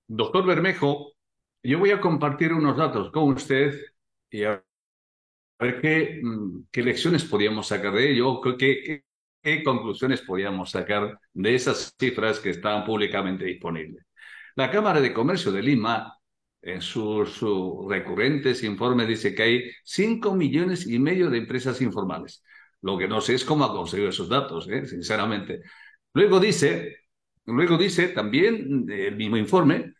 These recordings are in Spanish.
Doctor Bermejo, yo voy a compartir unos datos con usted y a ver qué lecciones podíamos sacar de ello, qué conclusiones podíamos sacar de esas cifras que están públicamente disponibles. La Cámara de Comercio de Lima, en sus recurrentes informes, dice que hay 5,5 millones de empresas informales. Lo que no sé es cómo ha conseguido esos datos, sinceramente. Luego dice, luego dice también el mismo informe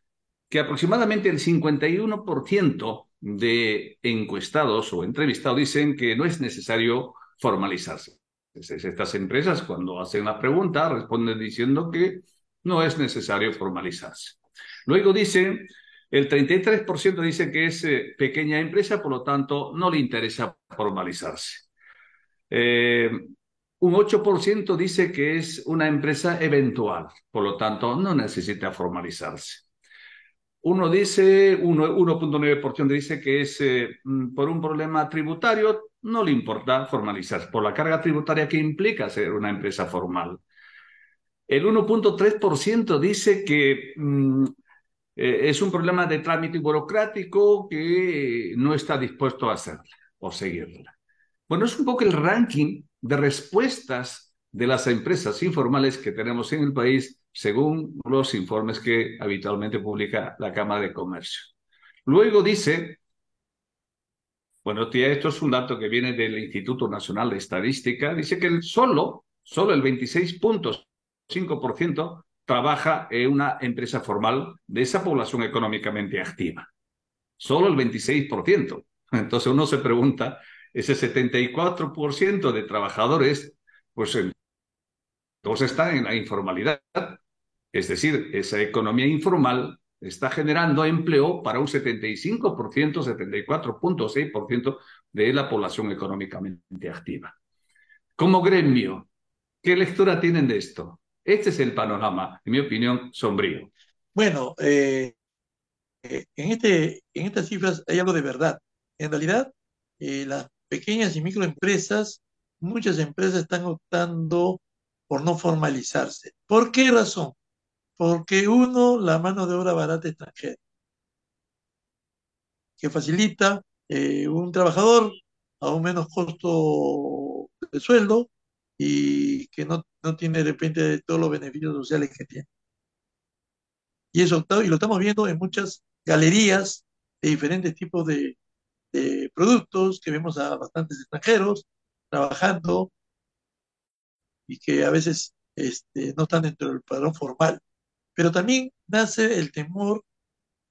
que aproximadamente el 51% de encuestados o entrevistados dicen que no es necesario formalizarse. Estas empresas, cuando hacen la pregunta, responden diciendo que no es necesario formalizarse. Luego dice, el 33% dice que es pequeña empresa, por lo tanto, no le interesa formalizarse. Eh, un 8% dice que es una empresa eventual, por lo tanto, no necesita formalizarse. 1,9% dice que es por un problema tributario, no le importa formalizarse, por la carga tributaria que implica ser una empresa formal. El 1,3% dice que es un problema de trámite burocrático que no está dispuesto a hacerla o seguirla. Bueno, es un poco el ranking de respuestas de las empresas informales que tenemos en el país según los informes que habitualmente publica la Cámara de Comercio. Luego dice, bueno, tía, esto es un dato que viene del Instituto Nacional de Estadística, dice que solo el 26,5% trabaja en una empresa formal de esa población económicamente activa. Solo el 26%. Entonces uno se pregunta, ese 74% de trabajadores, pues todos están en la informalidad. Es decir, esa economía informal está generando empleo para un 75%, 74,6% de la población económicamente activa. Como gremio, ¿qué lectura tienen de esto? Este es el panorama, en mi opinión, sombrío. Bueno, en estas cifras hay algo de verdad. En realidad, las pequeñas y microempresas, muchas empresas están optando por no formalizarse. ¿Por qué razón? Porque uno, la mano de obra barata extranjera, que facilita un trabajador a un menos costo de sueldo y que no tiene de repente todos los beneficios sociales que tiene. Y lo estamos viendo en muchas galerías de diferentes tipos de productos, que vemos a bastantes extranjeros trabajando y que a veces no están dentro del padrón formal. Pero también nace el temor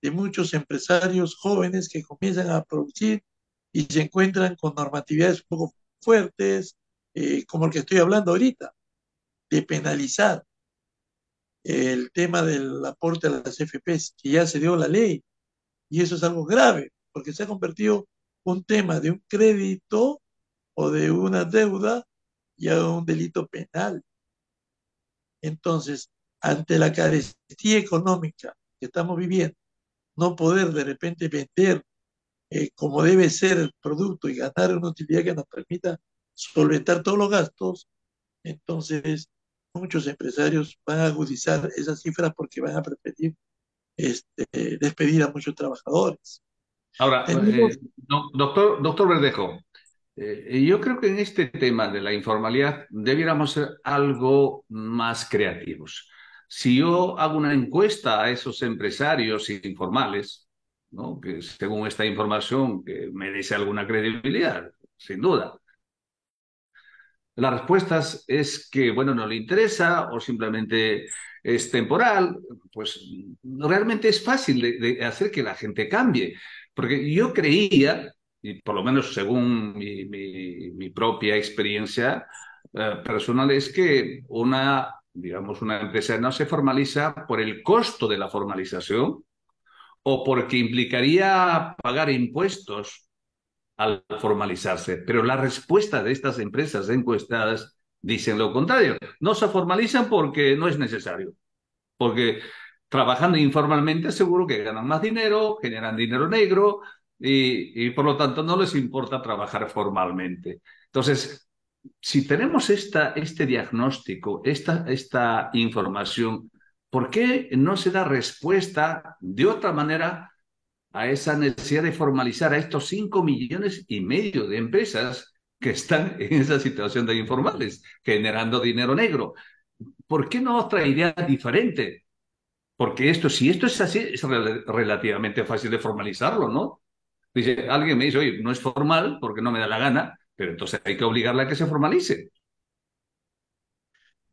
de muchos empresarios jóvenes que comienzan a producir y se encuentran con normatividades un poco fuertes, como el que estoy hablando ahorita, de penalizar el tema del aporte a las FPs, que ya se dio la ley. Y eso es algo grave, porque se ha convertido un tema de un crédito o de una deuda ya a un delito penal. Entonces, ante la carestía económica que estamos viviendo, no poder de repente vender como debe ser el producto y ganar una utilidad que nos permita solventar todos los gastos, entonces muchos empresarios van a agudizar esas cifras porque van a preferir despedir a muchos trabajadores. Ahora, Tenemos, doctor Verdejo, yo creo que en este tema de la informalidad debiéramos ser algo más creativos. Si yo hago una encuesta a esos empresarios informales, ¿no? Que según esta información que merece alguna credibilidad, sin duda, las respuestas es que, bueno, no le interesa o simplemente es temporal, pues realmente es fácil de hacer que la gente cambie. Porque yo creía, y por lo menos según mi propia experiencia personal, es que digamos, una empresa no se formaliza por el costo de la formalización o porque implicaría pagar impuestos al formalizarse. Pero la respuesta de estas empresas encuestadas dicen lo contrario. No se formalizan porque no es necesario, porque trabajando informalmente seguro que ganan más dinero, generan dinero negro y por lo tanto no les importa trabajar formalmente. Entonces, si tenemos este diagnóstico, esta información, ¿Por qué no se da respuesta de otra manera a esa necesidad de formalizar a estos 5,5 millones de empresas que están en esa situación de informales, generando dinero negro? ¿Por qué no otra idea diferente? Porque esto, si esto es así, es relativamente fácil de formalizarlo, ¿no? Dice, alguien me dice, oye, no es formal porque no me da la gana, pero entonces hay que obligarla a que se formalice.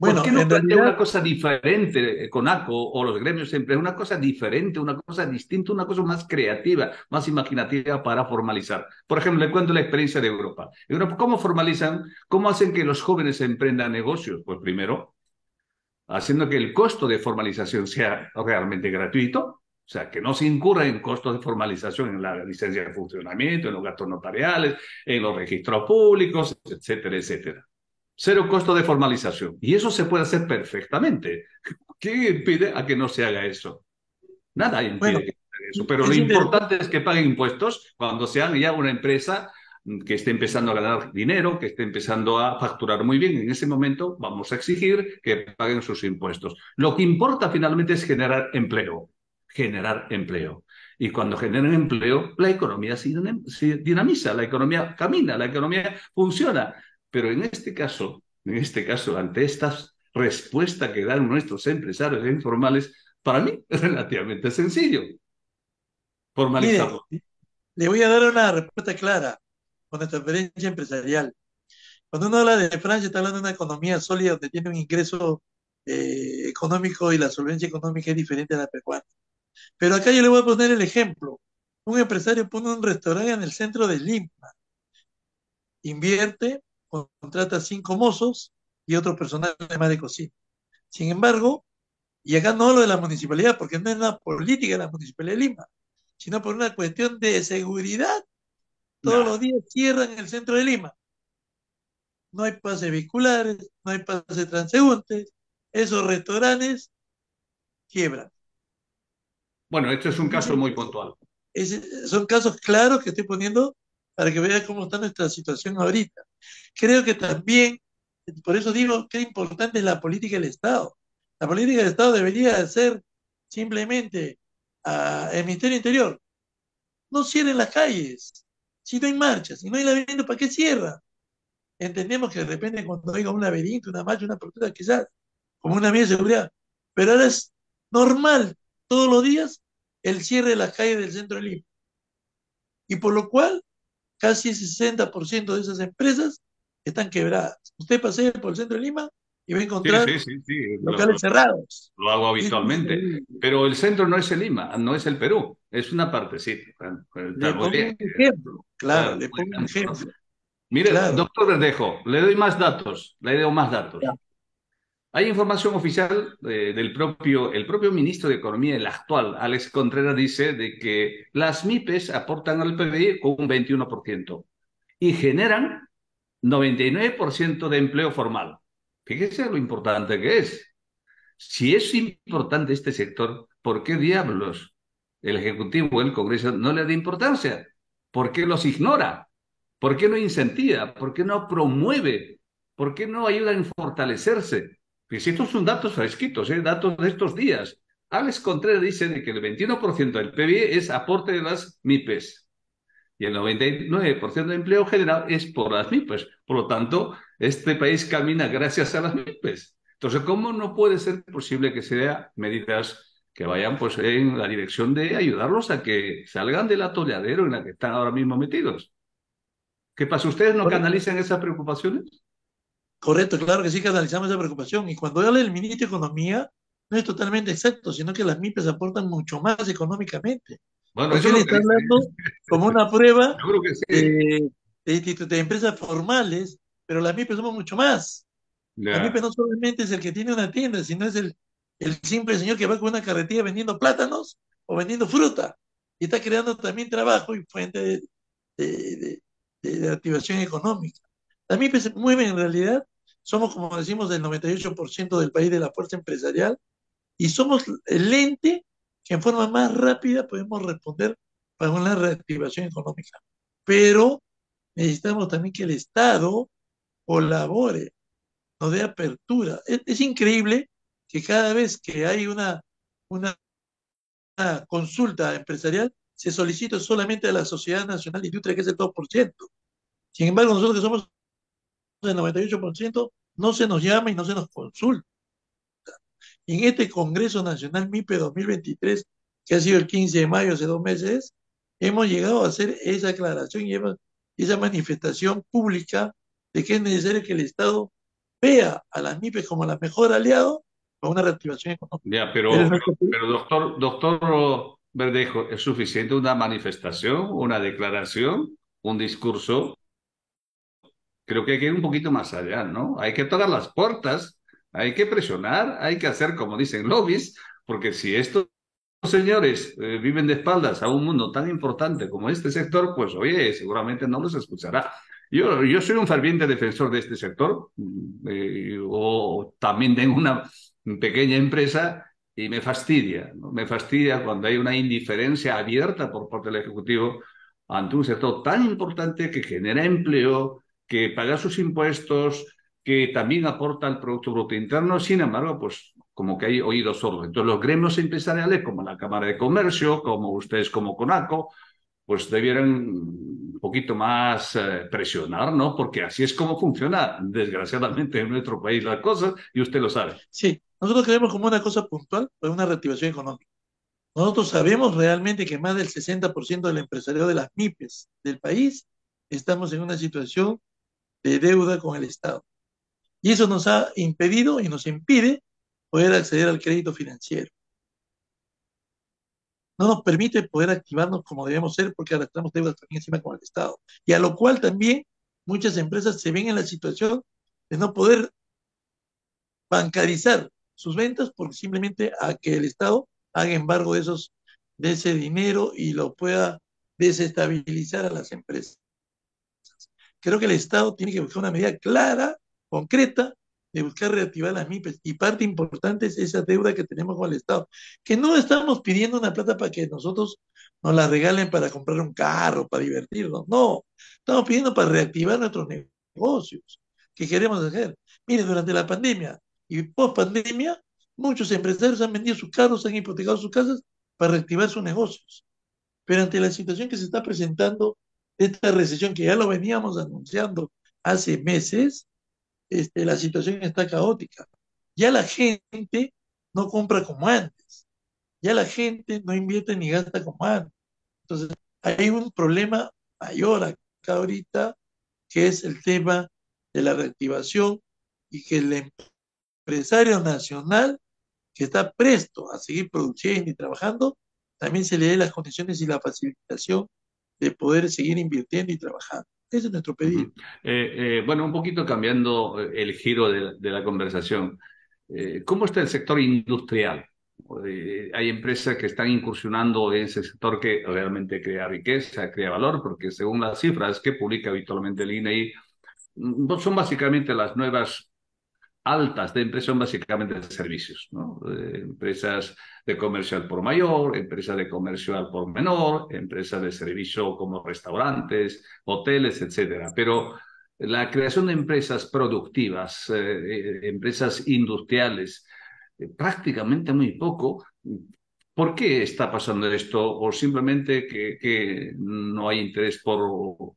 ¿Por qué Bueno, no en plantea realidad, una cosa diferente con ACO o los gremios siempre? Una cosa diferente, una cosa distinta, una cosa más creativa, más imaginativa para formalizar. Por ejemplo, le cuento la experiencia de Europa. Europa, ¿cómo formalizan? ¿Cómo hacen que los jóvenes emprendan negocios? Pues primero, haciendo que el costo de formalización sea realmente gratuito, o sea, que no se incurra en costos de formalización en la licencia de funcionamiento, en los gastos notariales, en los registros públicos, etcétera, etcétera. Cero costo de formalización. Y eso se puede hacer perfectamente. ¿Qué impide a que no se haga eso? Nada bueno, impide que se haga eso. Pero lo es interesante. importante es que paguen impuestos cuando sean ya una empresa que esté empezando a ganar dinero, que esté empezando a facturar muy bien. En ese momento vamos a exigir que paguen sus impuestos. Lo que importa finalmente es generar empleo. Generar empleo. Y cuando generan empleo, la economía se dinamiza, la economía camina, la economía funciona. Pero en este caso, ante esta respuesta que dan nuestros empresarios informales, para mí es relativamente sencillo Mire, formalizarlo. le voy a dar una respuesta clara con nuestra experiencia empresarial. Cuando uno habla de Francia, está hablando de una economía sólida donde tiene un ingreso económico y la solvencia económica es diferente a la peruana. Pero acá yo le voy a poner el ejemplo. Un empresario pone un restaurante en el centro de Lima, invierte, contrata 5 mozos y otro personal más de cocina. Sin embargo, y acá no hablo de la municipalidad, porque no es una política de la municipalidad de Lima, sino por una cuestión de seguridad, todos los Nah. días cierran el centro de Lima. No hay pases vehiculares, no hay pases transeúntes, esos restaurantes quiebran. Bueno, esto es un caso Entonces, muy puntual. son casos claros que estoy poniendo para que vean cómo está nuestra situación ahorita. Creo que también, por eso digo que importante es la política del Estado. La política del Estado debería ser simplemente el Ministerio Interior. No cierren las calles. Si no hay marchas, si no hay laberinto, ¿para qué cierra? Entendemos que de repente cuando haya un laberinto, una marcha, una protesta, quizás como una medida de seguridad. Pero ahora es normal, todos los días, el cierre de las calles del centro de Lima. Y por lo cual, casi el 60% de esas empresas están quebradas. Usted pasea por el centro de Lima y va a Sí, encontrar sí, sí, sí, locales cerrados. lo hago Es habitualmente. increíble. Pero el centro no es el Lima, no es el Perú, es una partecita. Bueno, está Le muy pongo bien. un ejemplo, claro, le Muy pongo un bien, ¿no? ejemplo, Mire, claro. doctor Verdejo, le doy más datos, le doy más Ya. datos. Hay información oficial el propio ministro de Economía, el actual, Alex Contreras, dice de que las MIPES aportan al PBI con un 21% y generan 99% de empleo formal. Fíjese lo importante que es. Si es importante este sector, ¿por qué diablos el Ejecutivo o el Congreso no le da importancia? ¿Por qué los ignora? ¿Por qué no incentiva? ¿Por qué no promueve? ¿Por qué no ayuda a fortalecerse? Pues estos son datos fresquitos, datos de estos días. Alex Contreras dice de que el 21% del PIB es aporte de las MIPES y el 99% de empleo general es por las MIPES. Por lo tanto, este país camina gracias a las MIPES. Entonces, ¿cómo no puede ser posible que sean medidas que vayan pues, en la dirección de ayudarlos a que salgan del atolladero en la que están ahora mismo metidos? ¿Qué pasa? ¿Ustedes no Correcto, canalizan esas preocupaciones? correcto, claro que sí que analizamos esa preocupación. Y cuando habla del ministro de Economía, no es totalmente exacto, sino que las MIPES aportan mucho más económicamente. Bueno, eso Porque es él lo que está dice. hablando como una prueba Yo creo que sí. de, de empresas formales, pero las MIPES somos mucho más. La MIPE Ya. no solamente es el que tiene una tienda, sino es el simple señor que va con una carretilla vendiendo plátanos o vendiendo fruta. Y está creando también trabajo y fuente de, de- de activación económica. Las MIPE se mueven en realidad, somos como decimos el 98% del país de la fuerza empresarial y somos el ente que en forma más rápida podemos responder para una reactivación económica. Pero necesitamos también que el Estado colabore, nos dé apertura. Es increíble que cada vez que hay una consulta empresarial, se solicita solamente a la Sociedad Nacional de Industria, que es el 2%. Sin embargo, nosotros que somos el 98%, no se nos llama y no se nos consulta. Y en este Congreso Nacional MIPE 2023, que ha sido el 15 de mayo, hace 2 meses, hemos llegado a hacer esa aclaración y esa manifestación pública de que es necesario que el Estado vea a las MIPES como la mejor aliado para una reactivación económica. Ya, Pero pero doctor Verdejo, ¿es suficiente una manifestación, una declaración, un discurso? Creo que hay que ir un poquito más allá, ¿no? Hay que tocar las puertas, hay que presionar, hay que hacer, como dicen, lobbies, porque si estos señores viven de espaldas a un mundo tan importante como este sector, pues oye, seguramente no los escuchará. Yo soy un ferviente defensor de este sector, o también tengo una pequeña empresa y me fastidia, ¿no? Me fastidia cuando hay una indiferencia abierta por parte del Ejecutivo ante un sector tan importante que genera empleo, que paga sus impuestos, que también aporta al Producto Bruto Interno. Sin embargo, pues como que hay oídos sordos. Entonces los gremios empresariales, como la Cámara de Comercio, como ustedes como CONACO, pues debieran un poquito más presionar, ¿no? Porque así es como funciona, desgraciadamente, en nuestro país las cosas, y usted lo sabe. sí, nosotros creemos como una cosa puntual para una reactivación económica. Nosotros sabemos realmente que más del 60% del empresariado de las MIPES del país estamos en una situación de deuda con el Estado. Y eso nos ha impedido y nos impide poder acceder al crédito financiero. No nos permite poder activarnos como debemos ser porque arrastramos deudas también encima con el Estado. Y a lo cual también muchas empresas se ven en la situación de no poder bancarizar sus ventas porque simplemente a que el Estado haga embargo de ese dinero y lo pueda desestabilizar a las empresas. Creo que el Estado tiene que buscar una medida clara, concreta, de buscar reactivar las MIPES. Y parte importante es esa deuda que tenemos con el Estado, que no estamos pidiendo una plata para que nosotros nos la regalen para comprar un carro, para divertirnos. No, estamos pidiendo para reactivar nuestros negocios que queremos hacer. Miren, durante la pandemia y post pandemia, muchos empresarios han vendido sus carros, han hipotecado sus casas para reactivar sus negocios. Pero ante la situación que se está presentando, esta recesión que ya lo veníamos anunciando hace meses, la situación está caótica. Ya la gente no compra como antes, ya la gente no invierte ni gasta como antes. Entonces, hay un problema mayor acá ahorita, que es el tema de la reactivación y que el empresario nacional que está presto a seguir produciendo y trabajando, también se le dé las condiciones y la facilitación de poder seguir invirtiendo y trabajando. Ese es nuestro pedido. Uh-huh. Bueno, un poquito cambiando el giro de la conversación. ¿Cómo está el sector industrial? Hay empresas que están incursionando en ese sector que realmente crea riqueza, crea valor, porque según las cifras que publica habitualmente el INEI, son básicamente las nuevas altas de empresas, son básicamente de servicios, ¿no? Empresas de comercio al por mayor, empresas de comercio al por menor, empresas de servicio como restaurantes, hoteles, etcétera. Pero la creación de empresas productivas, empresas industriales, prácticamente muy poco. ¿Por qué está pasando esto? ¿O simplemente que no hay interés por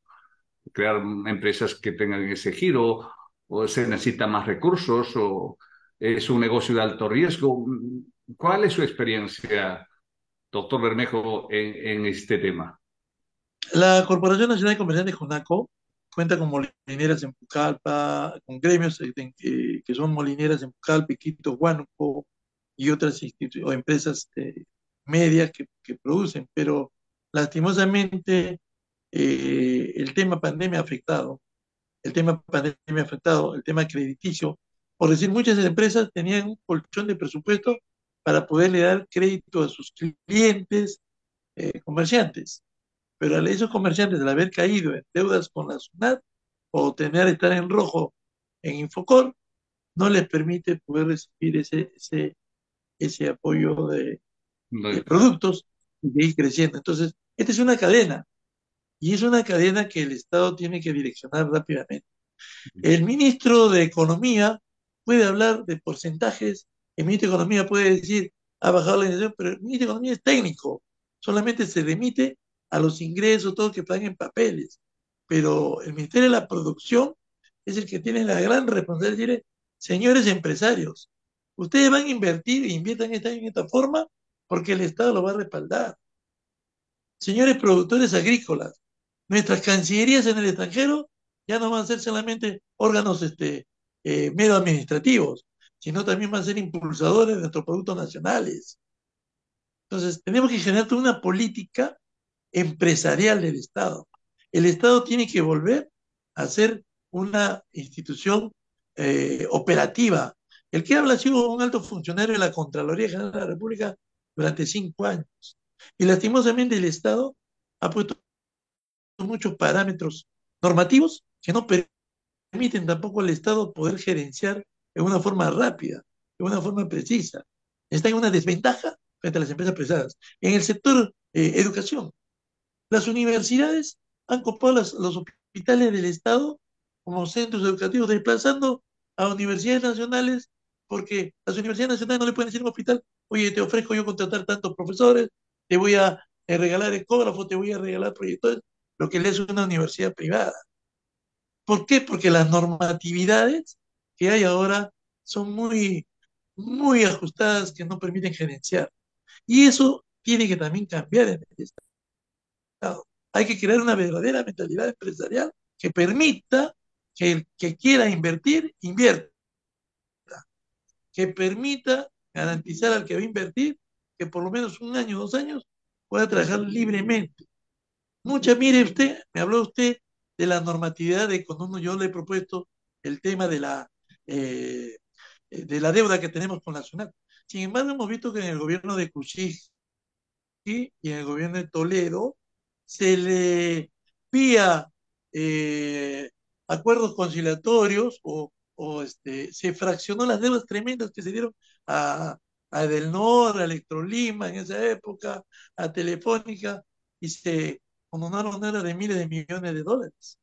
crear empresas que tengan ese giro, o se necesitan más recursos, o es un negocio de alto riesgo? ¿Cuál es su experiencia, doctor Bermejo, en este tema? La Corporación Nacional de Comerciantes CONACO cuenta con molineras en Pucallpa, con gremios que son molineras en Pucallpa, Quito, Huánuco y otras o empresas medias que producen, pero lastimosamente el tema pandemia ha afectado, el tema crediticio. Por decir, muchas empresas tenían un colchón de presupuesto para poderle dar crédito a sus clientes comerciantes, pero a esos comerciantes, al haber caído en deudas con la SUNAT o estar en rojo en Infocor, no les permite poder recibir ese apoyo de productos y de ir creciendo. Entonces, esta es una cadena y es una cadena que el Estado tiene que direccionar rápidamente. El ministro de Economía puede hablar de porcentajes El ministro de Economía puede decir, ha bajado la inflación, pero el ministro de Economía es técnico, solamente se remite a los ingresos, todo que están en papeles. Pero el Ministerio de la Producción es el que tiene la gran responsabilidad de decir, señores empresarios, ustedes van a invertir e inviertan este año en esta forma porque el Estado lo va a respaldar. Señores productores agrícolas, nuestras cancillerías en el extranjero ya no van a ser solamente órganos mero administrativos, sino también van a ser impulsadores de nuestros productos nacionales. Entonces, tenemos que generar toda una política empresarial del Estado. El Estado tiene que volver a ser una institución operativa. El que habla ha sido un alto funcionario de la Contraloría General de la República durante 5 años. Y lastimosamente el Estado ha puesto muchos parámetros normativos que no permiten tampoco al Estado poder gerenciar de una forma rápida, de una forma precisa. Está en una desventaja frente a las empresas privadas. En el sector educación, las universidades han copado los hospitales del Estado como centros educativos, desplazando a universidades nacionales, porque las universidades nacionales no le pueden decir a un hospital, oye, te ofrezco yo contratar tantos profesores, te voy a regalar ecógrafos, te voy a regalar proyectores, lo que le es una universidad privada. ¿Por qué? Porque las normatividades que hay ahora son muy ajustadas que no permiten gerenciar. Y eso tiene que también cambiar en el Estado. Hay que crear una verdadera mentalidad empresarial que permita que el que quiera invertir, invierta, que permita garantizar al que va a invertir que por lo menos 1 año, 2 años pueda trabajar libremente. Mire usted, me habló usted de la normatividad de cuando yo le he propuesto el tema eh, de la deuda que tenemos con la SUNAT. Sin embargo, hemos visto que en el gobierno de Kuczynski y en el gobierno de Toledo se le vía eh, acuerdos conciliatorios se fraccionó las deudas tremendas que se dieron a, a Edelnor, a Electrolima en esa época, a Telefónica, y se condonaron deudas de miles de millones de dólares.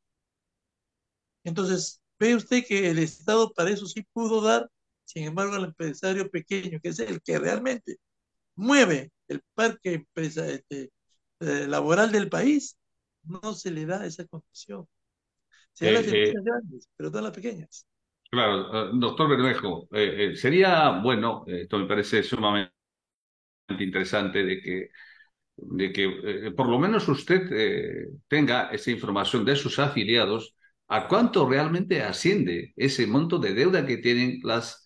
Entonces, ve usted que el Estado para eso sí pudo dar, sin embargo, al empresario pequeño, que es el que realmente mueve el parque laboral del país, no se le da esa condición. Se da a las Eh, empresas grandes, pero no a las pequeñas. claro, doctor Bermejo, sería bueno, esto me parece sumamente interesante, de que por lo menos usted tenga esa información de sus afiliados, a cuánto realmente asciende ese monto de deuda que tienen las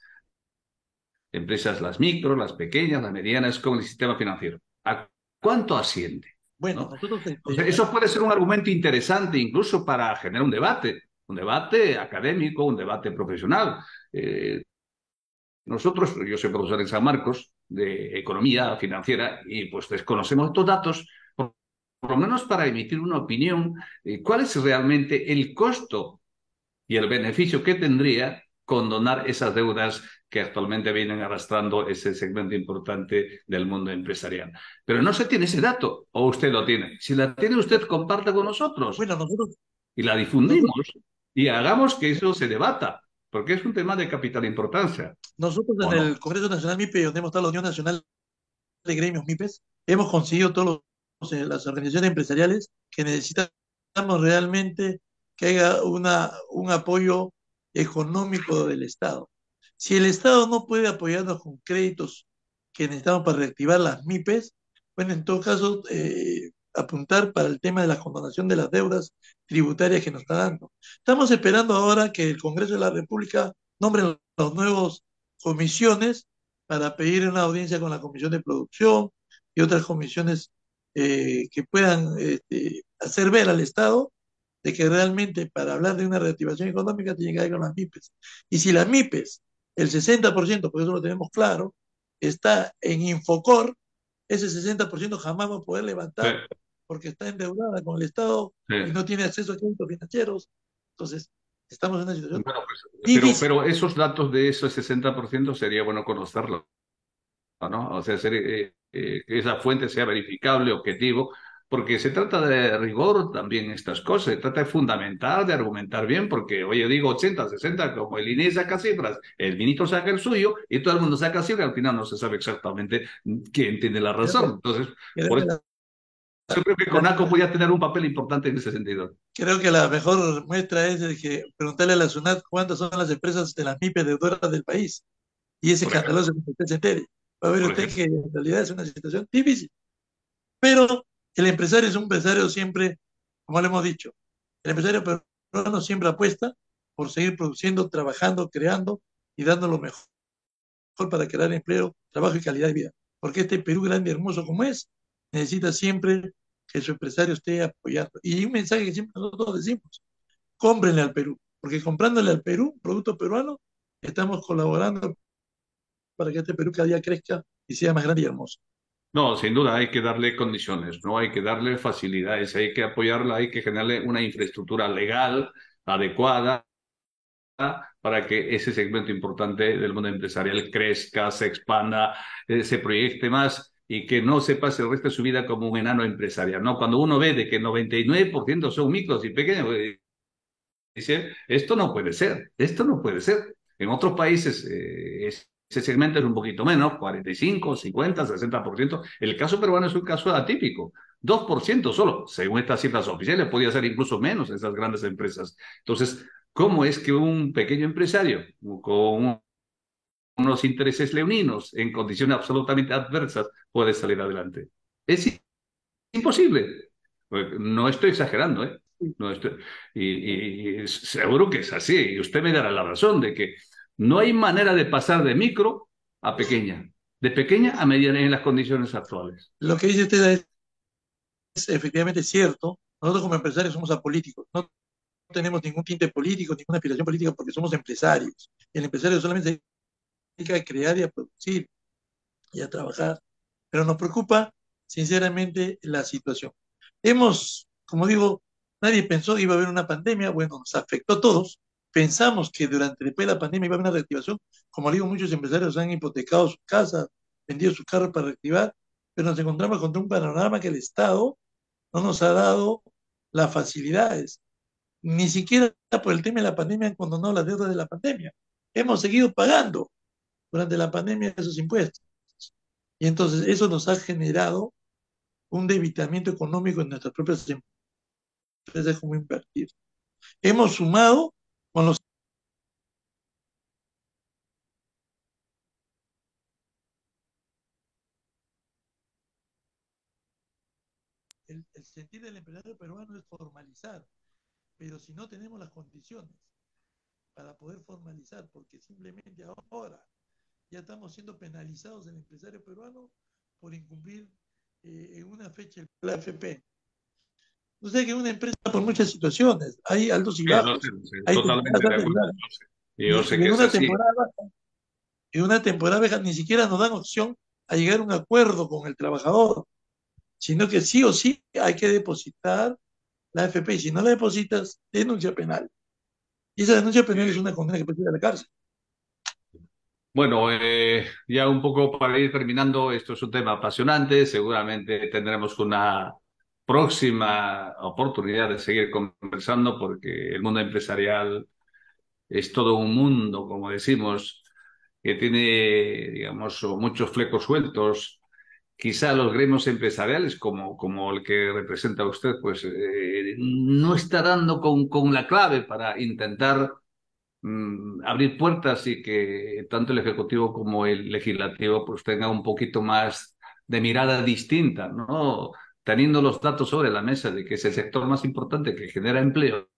empresas, las micro, las pequeñas, las medianas, con el sistema financiero. ¿A cuánto asciende? Bueno, ¿No? nosotros, O sea, eso puede ser un argumento interesante incluso para generar un debate académico, un debate profesional. Nosotros, yo soy profesor en San Marcos de economía financiera y pues desconocemos estos datos, por lo menos para emitir una opinión, cuál es realmente el costo y el beneficio que tendría condonar esas deudas que actualmente vienen arrastrando ese segmento importante del mundo empresarial. Pero no se tiene ese dato, o usted lo tiene. Si la tiene usted, comparta con nosotros bueno, y la nosotros, difundimos y hagamos que eso se debata, porque es un tema de capital importancia, nosotros en ¿o el no? Congreso Nacional MIPE, donde hemos estado la Unión Nacional de Gremios MIPES, hemos conseguido las organizaciones empresariales que necesitamos realmente que haya un apoyo económico del Estado. Si el Estado no puede apoyarnos con créditos que necesitamos para reactivar las MIPES, bueno, en todo caso, apuntar para el tema de la condonación de las deudas tributarias que nos está dando. Estamos esperando ahora que el Congreso de la República nombre los nuevos comisiones para pedir una audiencia con la Comisión de Producción y otras comisiones que puedan hacer ver al Estado de que realmente para hablar de una reactivación económica tiene que ver con las MIPES. Y si las MIPES, el 60%, por eso lo tenemos claro, está en Infocor, ese 60% jamás va a poder Sí, levantar porque está endeudada con el Estado sí. y no tiene acceso a créditos financieros. Entonces, estamos en una situación Bueno, pues, difícil. pero esos datos de esos 60% sería bueno conocerlos, ¿no? O sea, que esa fuente sea verificable, objetivo, porque se trata de rigor también estas cosas, se trata de fundamentar, de argumentar bien, porque oye, digo 80, 60, como el INE saca cifras, el ministro saca el suyo y todo el mundo saca cifras, y al final no se sabe exactamente quién tiene la Creo que, razón. Entonces, creo por que eso la, creo que la- CONACO podría tener un papel importante en ese sentido. creo que la mejor muestra es de que preguntarle a la SUNAT cuántas son las empresas de las MIPES deudoras del país. Y es Por escandaloso ejemplo, que usted se entere. Va a ver por usted ejemplo. que en realidad es una situación difícil. Pero el empresario es un empresario siempre, como le hemos dicho, el empresario peruano siempre apuesta por seguir produciendo, trabajando, creando y dando lo mejor para crear empleo, trabajo y calidad de vida. Porque este Perú grande y hermoso como es, necesita siempre que su empresario esté apoyando. Y un mensaje que siempre nosotros decimos, cómprenle al Perú, porque comprándole al Perú, producto peruano, estamos colaborando para que este Perú cada día crezca y sea más grande y hermoso. No, sin duda hay que darle condiciones, no hay que darle facilidades, hay que apoyarla, hay que generarle una infraestructura legal adecuada para que ese segmento importante del mundo empresarial crezca, se expanda, se proyecte más y que no se pase el resto de su vida como un enano empresarial, ¿no? Cuando uno ve de que el 99% son micros y pequeños, dice, esto no puede ser, esto no puede ser. En otros países ese segmento es un poquito menos, 45, 50, 60%. El caso peruano es un caso atípico, 2% solo, según estas cifras oficiales, podría ser incluso menos en esas grandes empresas. Entonces, ¿cómo es que un pequeño empresario con unos intereses leoninos en condiciones absolutamente adversas puede salir adelante? Es imposible. No estoy exagerando, ¿eh? No estoy, y seguro que es así. Y usted me dará la razón de que no hay manera de pasar de micro a pequeña, de pequeña a mediana en las condiciones actuales. Lo que dice usted es efectivamente cierto. Nosotros como empresarios somos apolíticos. No tenemos ningún tinte político, ninguna aspiración política porque somos empresarios. El empresario solamente se dedica a crear y a producir y a trabajar. Pero nos preocupa sinceramente la situación. Hemos, como digo, nadie pensó que iba a haber una pandemia. Bueno, nos afectó a todos. Pensamos que después de la pandemia iba a haber una reactivación. Como digo, muchos empresarios han hipotecado sus casas, vendido sus carros para reactivar, pero nos encontramos con un panorama que el Estado no nos ha dado las facilidades. Ni siquiera por el tema de la pandemia han condonado las deudas de la pandemia. Hemos seguido pagando durante la pandemia esos impuestos. Y entonces eso nos ha generado un debilitamiento económico en nuestras propias empresas como invertir. Hemos sumado con el sentir del empresario peruano es formalizar, pero si no tenemos las condiciones para poder formalizar, porque simplemente ahora ya estamos siendo penalizados el empresario peruano por incumplir en una fecha la AFP. O sea que una empresa por muchas situaciones, hay altos y Sí, bajos, lo sé, hay totalmente temporadas de altas y acuerdo. bajas. Yo sé, yo Y, sé y que en es una así. temporada baja, en una temporada baja ni siquiera nos dan opción a llegar a un acuerdo con el trabajador, sino que sí o sí hay que depositar la AFP. Y si no la depositas, denuncia penal. Y esa denuncia penal es una condena que puede ir a la cárcel. Bueno, ya un poco para ir terminando, esto es un tema apasionante, seguramente tendremos una próxima oportunidad de seguir conversando porque el mundo empresarial es todo un mundo, como decimos, que tiene, digamos, muchos flecos sueltos. Quizá los gremios empresariales, como el que representa usted, pues no está dando con la clave para intentar abrir puertas y que tanto el Ejecutivo como el Legislativo pues tengan un poquito más de mirada distinta, ¿no? Teniendo los datos sobre la mesa de que es el sector más importante que genera empleo,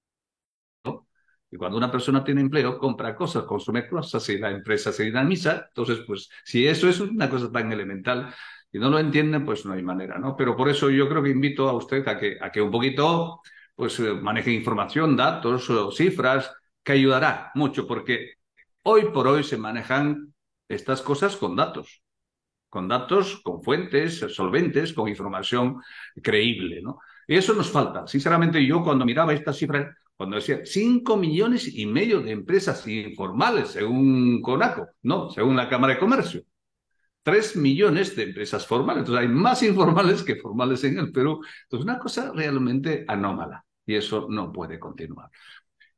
¿no? Y cuando una persona tiene empleo, compra cosas, consume cosas y la empresa se dinamiza. Entonces, pues, si eso es una cosa tan elemental y no lo entienden, pues no hay manera, ¿no? Pero por eso yo creo que invito a usted a que un poquito, pues, maneje información, datos o cifras, que ayudará mucho, porque hoy por hoy se manejan estas cosas con datos, con fuentes solventes, con información creíble, ¿no? Y eso nos falta. Sinceramente, yo cuando miraba estas cifras, cuando decía 5,5 millones de empresas informales, según CONACO, no, según la Cámara de Comercio. 3 millones de empresas formales. Entonces hay más informales que formales en el Perú. Entonces una cosa realmente anómala y eso no puede continuar.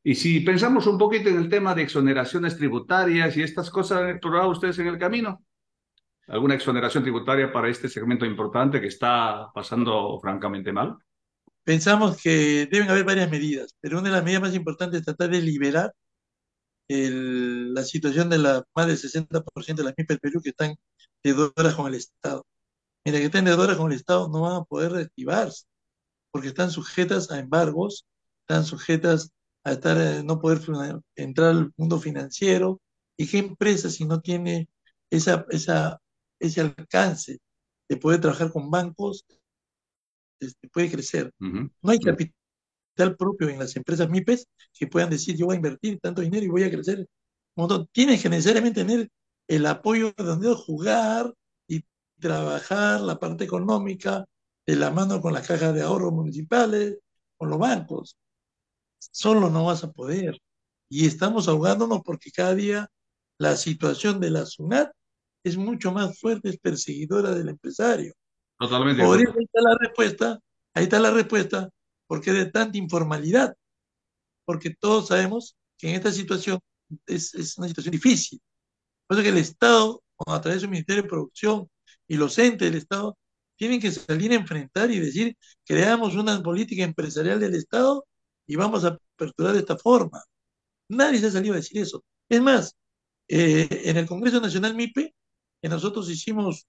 Y si pensamos un poquito en el tema de exoneraciones tributarias y estas cosas, ¿han explorado ustedes en el camino? ¿Alguna exoneración tributaria para este segmento importante que está pasando francamente mal? Pensamos que deben haber varias medidas, pero una de las medidas más importantes es tratar de liberar la situación de la más del 60% de las MIPES del Perú que están deudoras con el Estado. Mira, que estén deudoras con el Estado no van a poder reactivarse porque están sujetas a embargos, están sujetas a estar, no poder entrar al mundo financiero. ¿Y qué empresa si no tiene ese alcance de poder trabajar con bancos, puede crecer? Ujú, No hay ujú. capital propio en las empresas MIPES que puedan decir yo voy a invertir tanto dinero y voy a crecer un montón. Tienes que necesariamente tener el apoyo de donde jugar y trabajar la parte económica de la mano con las cajas de ahorro municipales, con los bancos. Solo no vas a poder. Y estamos ahogándonos porque cada día la situación de la SUNAT es mucho más fuerte, es perseguidora del empresario. Totalmente de Por eso acuerdo. ahí está la respuesta, porque de tanta informalidad, porque todos sabemos que en esta situación es una situación difícil. Por eso que el Estado, a través de su Ministerio de Producción y los entes del Estado, tienen que salir a enfrentar y decir, creamos una política empresarial del Estado y vamos a aperturar de esta forma. Nadie se ha salido a decir eso. Es más, en el Congreso Nacional MIPE, que nosotros hicimos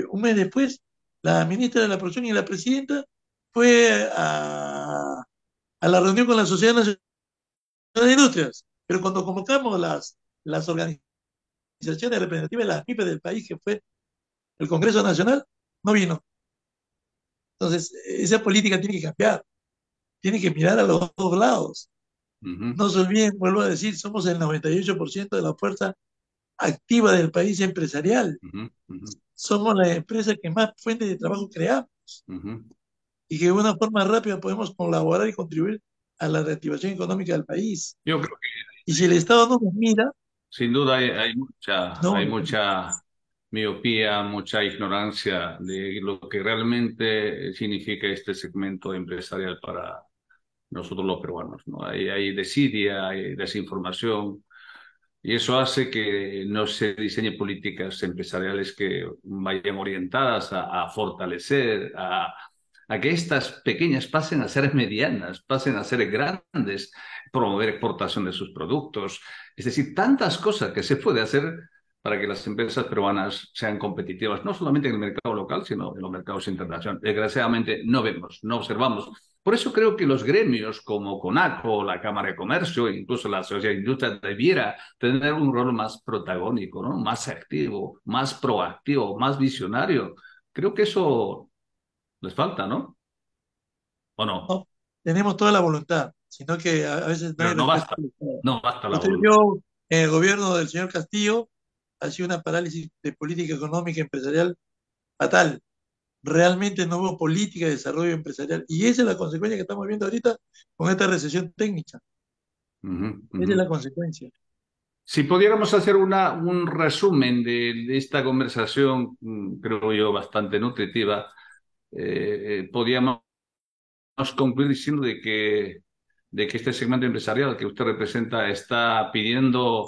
un mes después, la ministra de la Producción y la presidenta fue a la reunión con la Sociedad Nacional de Industrias, pero cuando convocamos las organizaciones representativas de las MIPE del país, que fue el Congreso Nacional, no vino. Entonces, esa política tiene que cambiar, tiene que mirar a los dos lados. Ujú, No se olviden, vuelvo a decir, somos el 98% de la fuerza activa del país empresarial. ujú, ujú, Somos la empresa que más fuentes de trabajo creamos ujú. y que de una forma rápida podemos colaborar y contribuir a la reactivación económica del país. Yo creo que Y si el Estado no nos mira, sin duda hay no, mucha miopía, mucha ignorancia de lo que realmente significa este segmento empresarial para nosotros los peruanos, ¿no? Hay desidia, hay desinformación, y eso hace que no se diseñen políticas empresariales que vayan orientadas a fortalecer, a que estas pequeñas pasen a ser medianas, pasen a ser grandes, promover exportación de sus productos. Es decir, tantas cosas que se puede hacer para que las empresas peruanas sean competitivas, no solamente en el mercado local, sino en los mercados internacionales. Desgraciadamente no vemos, no observamos. Por eso creo que los gremios como CONACO, la Cámara de Comercio, incluso la Sociedad de Industria debiera tener un rol más protagónico, ¿no? Más activo, más proactivo, más visionario. Creo que eso les falta, ¿no? ¿O no? no, tenemos toda la voluntad, sino que a veces no Pero hay no respuesta basta, del Estado. no basta la Usted voluntad. vio en el gobierno del señor Castillo, ha sido una parálisis de política económica empresarial fatal. Realmente no hubo política de desarrollo empresarial. Y esa es la consecuencia que estamos viendo ahorita con esta recesión técnica. Ujú, Esa ujú. es la consecuencia. Si pudiéramos hacer un resumen de esta conversación, creo yo, bastante nutritiva, podríamos concluir diciendo de que este segmento empresarial que usted representa está pidiendo,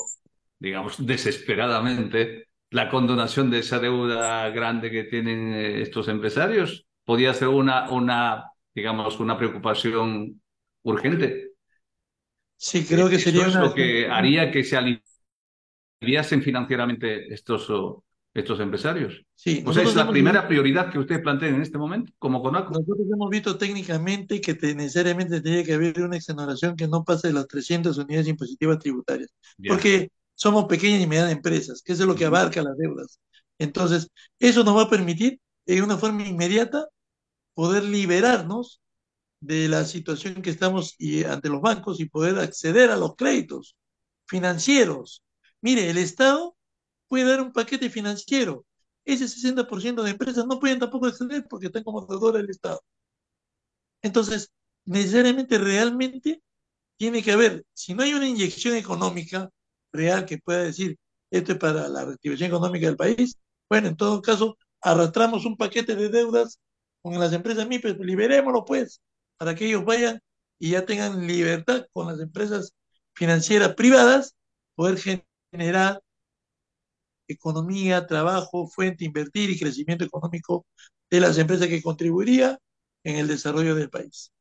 digamos, desesperadamente la condonación de esa deuda grande que tienen estos empresarios. Podría ser digamos, una preocupación urgente. Sí, creo que Eso sería es una... lo que haría que se aliviasen financieramente estos empresarios. Sí, O sea, es nosotros la hemos primera visto, prioridad que ustedes plantean en este momento, como CONACO. nosotros hemos visto técnicamente que necesariamente tiene que haber una exoneración que no pase de las 300 unidades impositivas tributarias, Ya. porque somos pequeñas y medianas empresas, que eso es lo que Ujú, abarca las deudas. Entonces, eso nos va a permitir, de una forma inmediata, poder liberarnos de la situación que estamos ante los bancos y poder acceder a los créditos financieros. Mire, el Estado puede dar un paquete financiero. Ese 60% de empresas no pueden tampoco acceder porque están como deudora del Estado. Entonces, necesariamente, realmente, tiene que haber, si no hay una inyección económica real que pueda decir, esto es para la reactivación económica del país, Bueno, en todo caso, arrastramos un paquete de deudas con las empresas MIPES, liberémoslo pues, para que ellos vayan y ya tengan libertad con las empresas financieras privadas, poder generar economía, trabajo, fuente, invertir y crecimiento económico de las empresas que contribuiría en el desarrollo del país.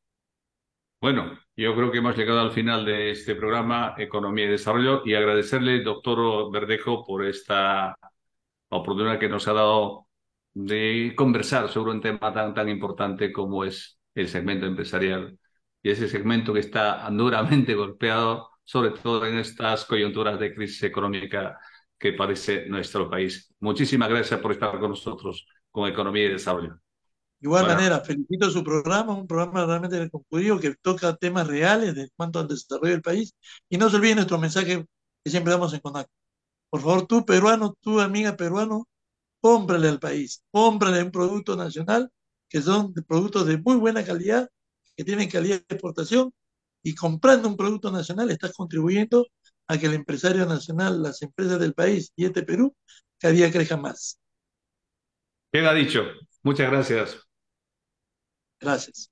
Bueno, yo creo que hemos llegado al final de este programa Economía y Desarrollo y agradecerle, doctor Verdejo, por esta oportunidad que nos ha dado de conversar sobre un tema tan importante como es el segmento empresarial y ese segmento que está duramente golpeado, sobre todo en estas coyunturas de crisis económica que padece nuestro país. Muchísimas gracias por estar con nosotros con Economía y Desarrollo. De igual Bueno, manera, felicito su programa, un programa realmente concluido que toca temas reales de cuanto al desarrollo del país. Y no se olviden nuestro mensaje que siempre damos en CONAC. Por favor, tú peruano, tú amiga peruano, cómprale al país, cómprale un producto nacional que son productos de muy buena calidad, que tienen calidad de exportación, y comprando un producto nacional estás contribuyendo a que el empresario nacional, las empresas del país y este Perú cada día crezca más. queda dicho. Muchas gracias. Gracias.